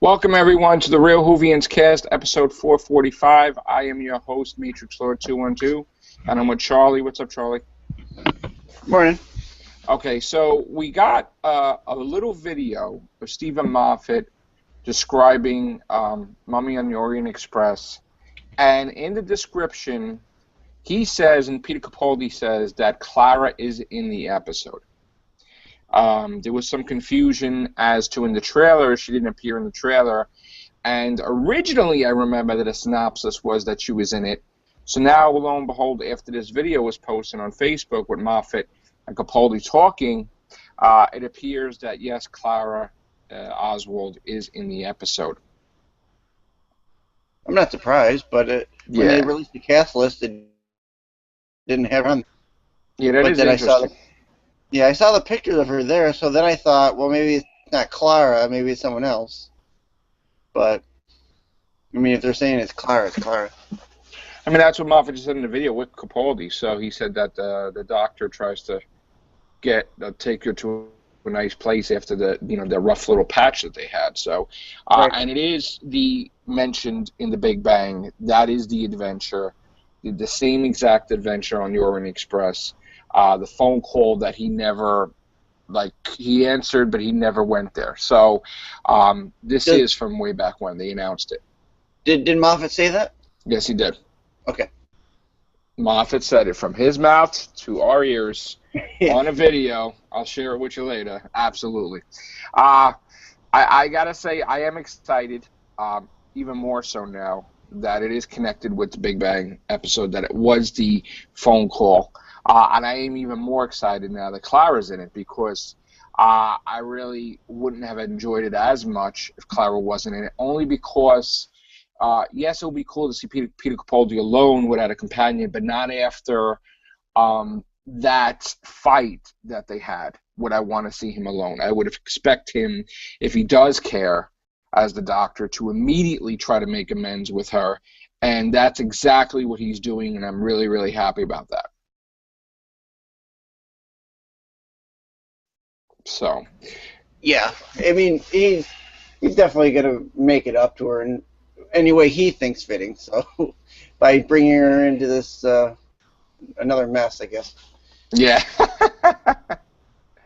Welcome everyone to the Real Whovians cast, episode 445. I am your host, Matrix Lord 212, and I'm with Charlie. What's up, Charlie? Morning. Okay, so we got a little video of Stephen Moffat describing Mummy on the Orient Express, and in the description, he says, and Peter Capaldi says, that Clara is in the episode. There was some confusion as to in the trailer, she didn't appear in the trailer, and originally I remember that a synopsis was that she was in it. So now, lo and behold, after this video was posted on Facebook with Moffat and Capaldi talking, it appears that yes, Clara Oswald is in the episode. I'm not surprised, but when they released the cast list, it didn't have her on. Yeah, that is interesting. I saw the pictures of her there, so then I thought, well, maybe it's not Clara, maybe it's someone else. But, I mean, if they're saying it's Clara, it's Clara. I mean, that's what Moffat just said in the video with Capaldi. So he said that the doctor tries to take her to a nice place after the rough little patch that they had. So, Right. And it is mentioned in the Big Bang. That is the adventure, the same exact adventure on the Orient Express. The phone call that he never, he answered, but he never went there. So this is from way back when they announced it. Did Moffat say that? Yes, he did. Okay. Moffat said it from his mouth to our ears on a video. I'll share it with you later. Absolutely. I got to say, I am excited, even more so now, that it is connected with the Big Bang episode, that it was the phone call. And I am even more excited now that Clara's in it, because I really wouldn't have enjoyed it as much if Clara wasn't in it, only because, yes, it would be cool to see Peter Capaldi alone without a companion, but not after that fight that they had would I want to see him alone. I would expect him, if he does care as the Doctor, to immediately try to make amends with her, and that's exactly what he's doing, and I'm really, really happy about that. So, yeah, I mean, he's definitely gonna make it up to her in any way he thinks fitting. So, by bringing her into this another mess, I guess. Yeah.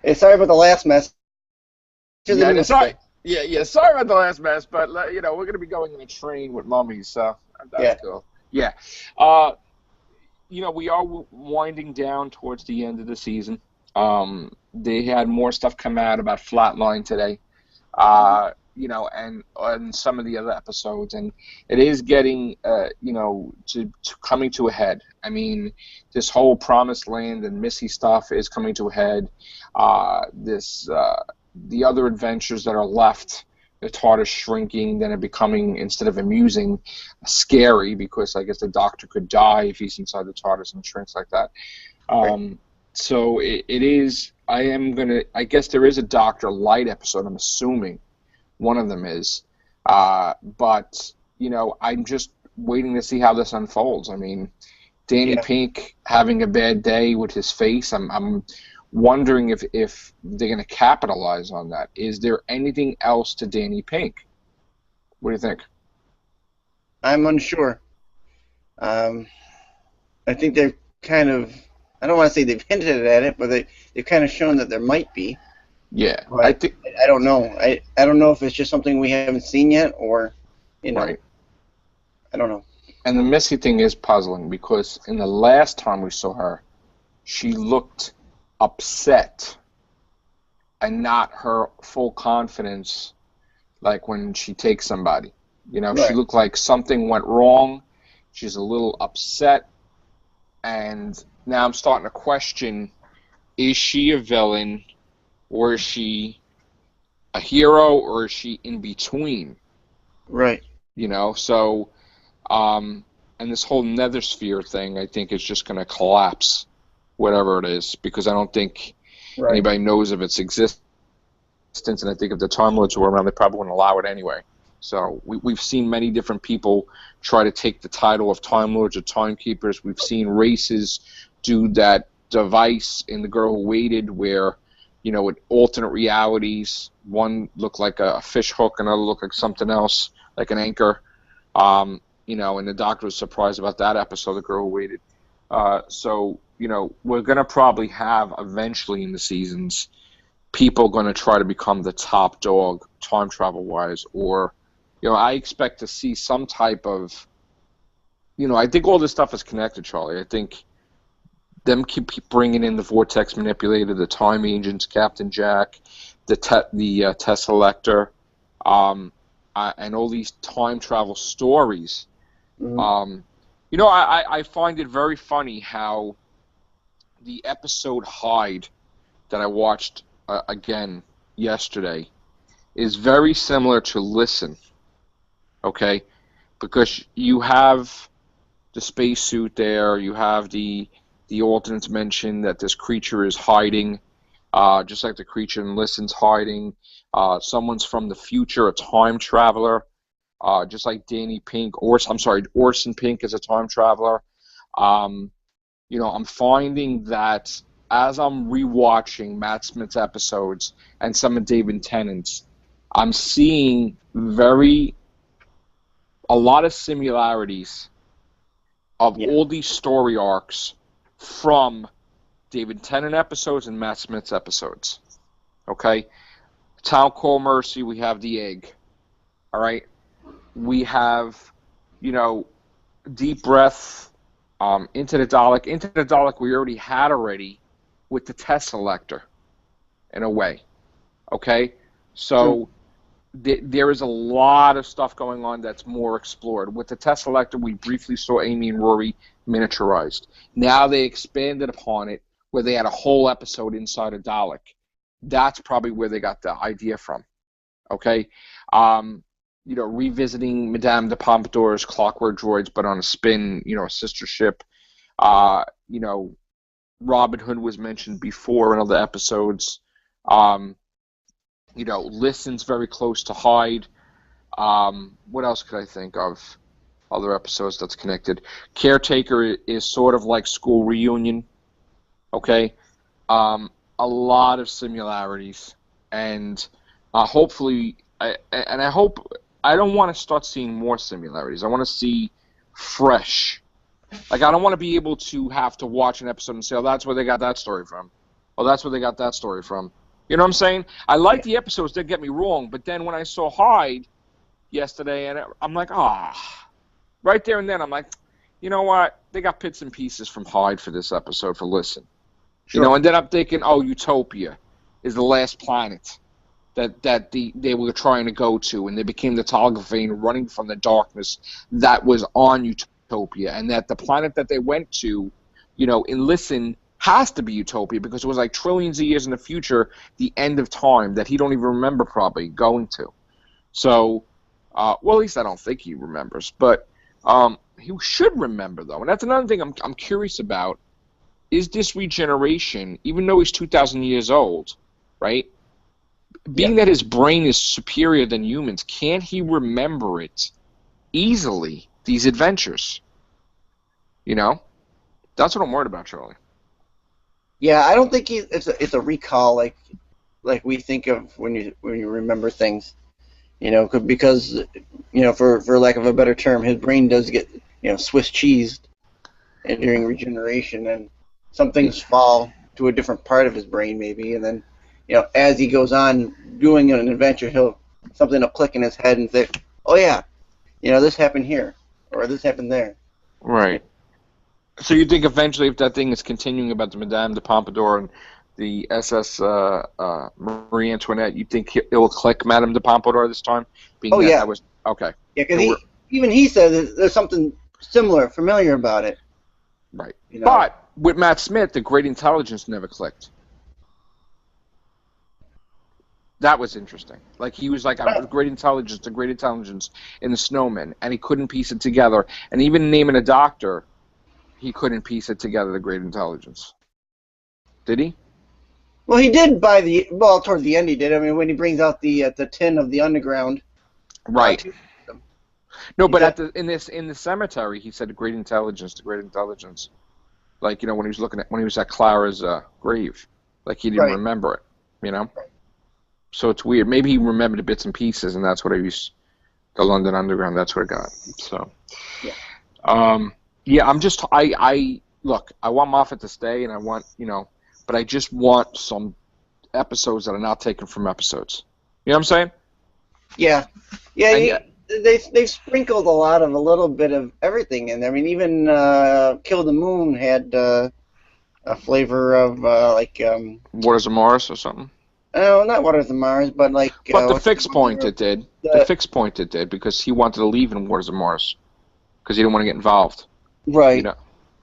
Hey, sorry about the last mess. Yeah, sorry. Yeah. Sorry about the last mess, but we're going to be going in a train with mummies, so that's cool. Yeah. We are winding down towards the end of the season. They had more stuff come out about Flatline today, and some of the other episodes, and it is getting, to coming to a head. I mean, this whole Promised Land and Missy stuff is coming to a head. The other adventures that are left, the TARDIS shrinking, then it becoming, instead of amusing, scary, because I guess the Doctor could die if he's inside the TARDIS and shrinks like that. Right. So it is. I guess there is a Doctor Light episode. I'm assuming one of them is, but I'm just waiting to see how this unfolds. I mean, Danny Pink having a bad day with his face. I'm wondering if they're going to capitalize on that. Is there anything else to Danny Pink? What do you think? I'm unsure. I think they've kind of, I don't want to say they've hinted at it, but they've kind of shown that there might be. Yeah, but I don't know. I don't know if it's just something we haven't seen yet, or right. I don't know. And the Missy thing is puzzling, because in the last time we saw her, she looked upset and not her full confidence, like when she takes somebody. Right. She looked like something went wrong. She's a little upset, and now I'm starting to question, is she a villain, or is she a hero, or is she in between? Right. So, and this whole nether sphere thing, I think, is just going to collapse, whatever it is, because I don't think anybody knows of its existence, and I think if the Time Lords were around, they probably wouldn't allow it anyway. So we've seen many different people try to take the title of Time Lords or Timekeepers. We've seen races do that device in The Girl Who Waited, where with alternate realities. One looked like a fish hook, another looked like something else, like an anchor. And the doctor was surprised about that episode. The girl waited. So we're going to probably have eventually in the seasons people going to try to become the top dog time travel wise, or I expect to see some type of I think all this stuff is connected, Charlie. I think them keep bringing in the vortex manipulator, the time agents, Captain Jack, the Tesselector, and all these time travel stories. Mhm. I find it very funny how the episode Hyde that I watched again yesterday is very similar to Listen, okay? Because you have the spacesuit there, you have the alternates mention that this creature is hiding, just like the creature in Listen's hiding. Someone's from the future, a time traveler, just like Danny Pink, Orson Pink is a time traveler. I'm finding that as I'm rewatching Matt Smith's episodes and some of David Tennant's, I'm seeing a lot of similarities of all these story arcs from David Tennant episodes and Matt Smith's episodes. Okay? Town Call Mercy, we have the egg. All right? We have, Deep Breath, Into the Dalek. Into the Dalek we already had with the Tesselector, in a way. Okay? So there is a lot of stuff going on that's more explored. With the Tesselector, we briefly saw Amy and Rory miniaturized. Now they expanded upon it, where they had a whole episode inside a Dalek. That's probably where they got the idea from. Okay? Revisiting Madame de Pompadour's Clockwork Droids, but on a spin, a sister ship. Robin Hood was mentioned before in other episodes. Listen's very close to Hyde. What else could I think of? Other episodes that's connected. Caretaker is sort of like School Reunion. Okay? A lot of similarities. And hopefully, I don't want to start seeing more similarities. I want to see fresh. Like, I don't want to be able to have to watch an episode and say, oh, that's where they got that story from. Oh, that's where they got that story from. You know what I'm saying? I like the episodes, don't get me wrong, but then when I saw Hyde yesterday, and I'm like, right there and then, I'm like, you know what? They got bits and pieces from Hyde for this episode for Listen. Sure. And then I'm thinking, Utopia is the last planet that they were trying to go to, and they became the Talgafane running from the darkness that was on Utopia, and that the planet that they went to, in Listen, has to be Utopia because it was like trillions of years in the future, the end of time that he don't even remember probably going to. So, at least I don't think he remembers, but he should remember though, and that's another thing I'm curious about. Is this regeneration, even though he's 2,000 years old, right? Being that his brain is superior than humans, can't he remember it easily? These adventures, that's what I'm worried about, Charlie. Yeah, I don't think it's a recall like we think of when you remember things, because for lack of a better term, his brain does get Swiss cheesed during regeneration, and some things fall to a different part of his brain maybe, and then as he goes on doing an adventure, something will click in his head and say, oh yeah, this happened here or this happened there. Right. So you think eventually, if that thing is continuing about the Madame de Pompadour and the SS Marie Antoinette, you think it will click Madame de Pompadour this time? That was okay. Yeah, because he says there's something familiar about it. Right. But with Matt Smith, the great intelligence never clicked. That was interesting. Like, he was like, the great intelligence in the Snowman, and he couldn't piece it together. And even naming a doctor, he couldn't piece it together, the great intelligence. Did he? Well, he did towards the end he did. I mean, when he brings out the tin of the underground. Right. No, but in the cemetery, he said the great intelligence. Like, when he was at Clara's grave. Like, he didn't remember it. you know. So it's weird. Maybe he remembered the bits and pieces, and that's what I used. The London Underground. That's what I got. So, yeah. I'm just. I look. I want Moffat to stay, and I want but I just want some episodes that are not taken from episodes. You know what I'm saying? Yeah, they've sprinkled a little bit of everything in there. I mean, even Kill the Moon had a flavor of Waters of Mars or something. No, not Waters of Mars, but like. But the Fixed Point it did. The Fixed Point it did because he wanted to leave in Waters of Mars because he didn't want to get involved. Right. You know?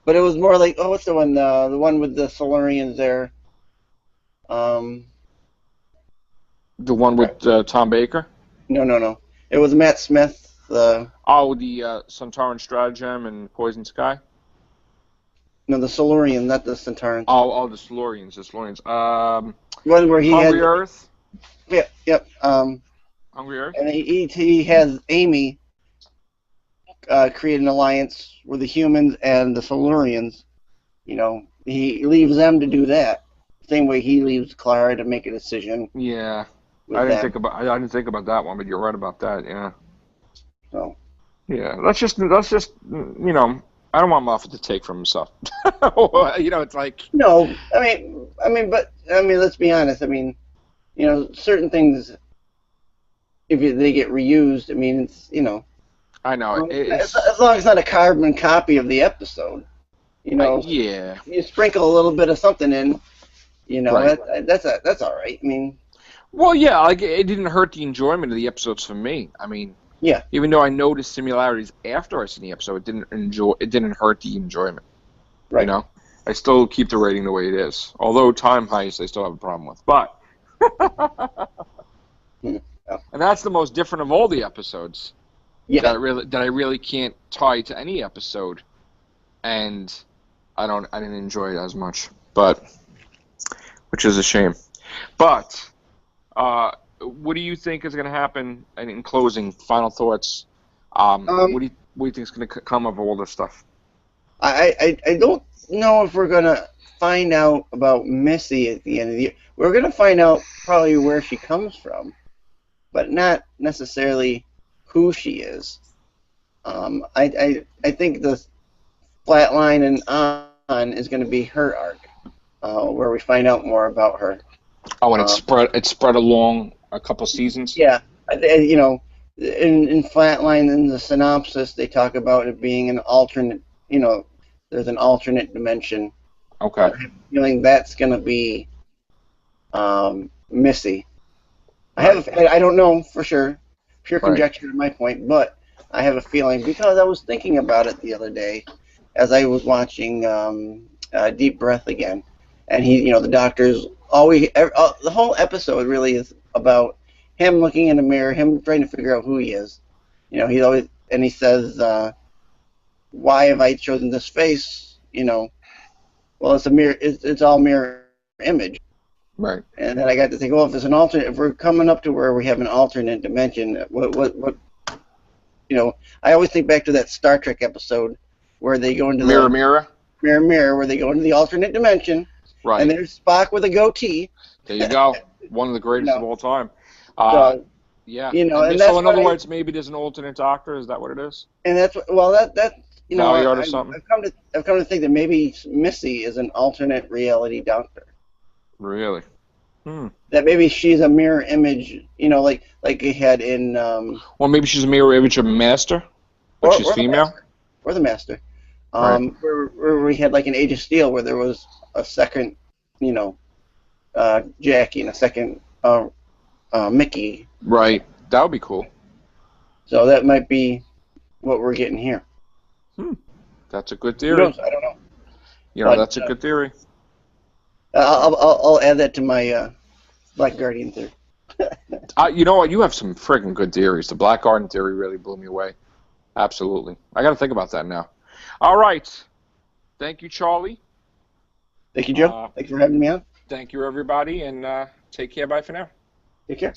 But it was more like what's the one? The one with the Silurians there. The one with Tom Baker. No. It was Matt Smith. The Centauran Stratagem and Poison Sky. No, the Silurian, not the Centaurans. Oh, the Silurians. One where he Hungry had Earth. Yep. Hungry Earth. And he has Amy create an alliance with the humans and the Silurians. He leaves them to do that. Same way he leaves Clara to make a decision. Yeah. I didn't think about that one, but you're right about that. Yeah. So. Yeah, let's just I don't want Moffat to take from himself. It's like. No, but let's be honest. Certain things, if they get reused, it's I know. As long as it's not a carbon copy of the episode, yeah. You sprinkle a little bit of something in, right. That's all right. Well, yeah, like it didn't hurt the enjoyment of the episodes for me. Yeah. Even though I noticed similarities after I seen the episode, it didn't hurt the enjoyment. Right. I still keep the rating the way it is. Although Time Heist, I still have a problem with. But and that's the most different of all the episodes. Yeah. That I really can't tie to any episode, and I didn't enjoy it as much, which is a shame. But what do you think is going to happen? And in closing, final thoughts. What do you think is going to come of all this stuff? I don't know if we're going to find out about Missy at the end of the year. We're going to find out probably where she comes from, but not necessarily who she is. I think the Flatline and On is going to be her arc, where we find out more about her. Oh, and it's spread along a couple seasons. Yeah, in Flatline, in the synopsis, they talk about it being an alternate. There's an alternate dimension. Okay. I have a feeling that's going to be Missy. I don't know for sure. Pure conjecture to my point, but I have a feeling because I was thinking about it the other day as I was watching Deep Breath again, and the doctor's always the whole episode really is about him looking in the mirror, him trying to figure out who he is. He's always he says, "Why have I chosen this face?" Well, it's a mirror. It's all mirror image. Right. And then I got to think, well, if we're coming up to where we have an alternate dimension, what I always think back to that Star Trek episode where they go into Mirror, where they go into the alternate dimension. Right. And there's Spock with a goatee. There you go. One of the greatest of all time. Yeah. So in other words, maybe there's an alternate Doctor. Is that what it is? And that's that. I've come to think that maybe Missy is an alternate reality Doctor. Really? That maybe she's a mirror image, like he had in. Well, maybe she's a mirror image of Master, but she's female. Or the Master. Where we had like an Age of Steel, where there was a second, Jackie and a second Mickey. Right. That would be cool. So that might be what we're getting here. That's a good theory. Who knows? I don't know. That's a good theory. I'll add that to my Black Guardian theory. You know what? You have some friggin' good theories. The Black Guardian theory really blew me away. Absolutely. I got to think about that now. All right. Thank you, Charlie. Thank you, Joe. Thanks for having me on. Thank you, everybody, and take care. Bye for now. Take care.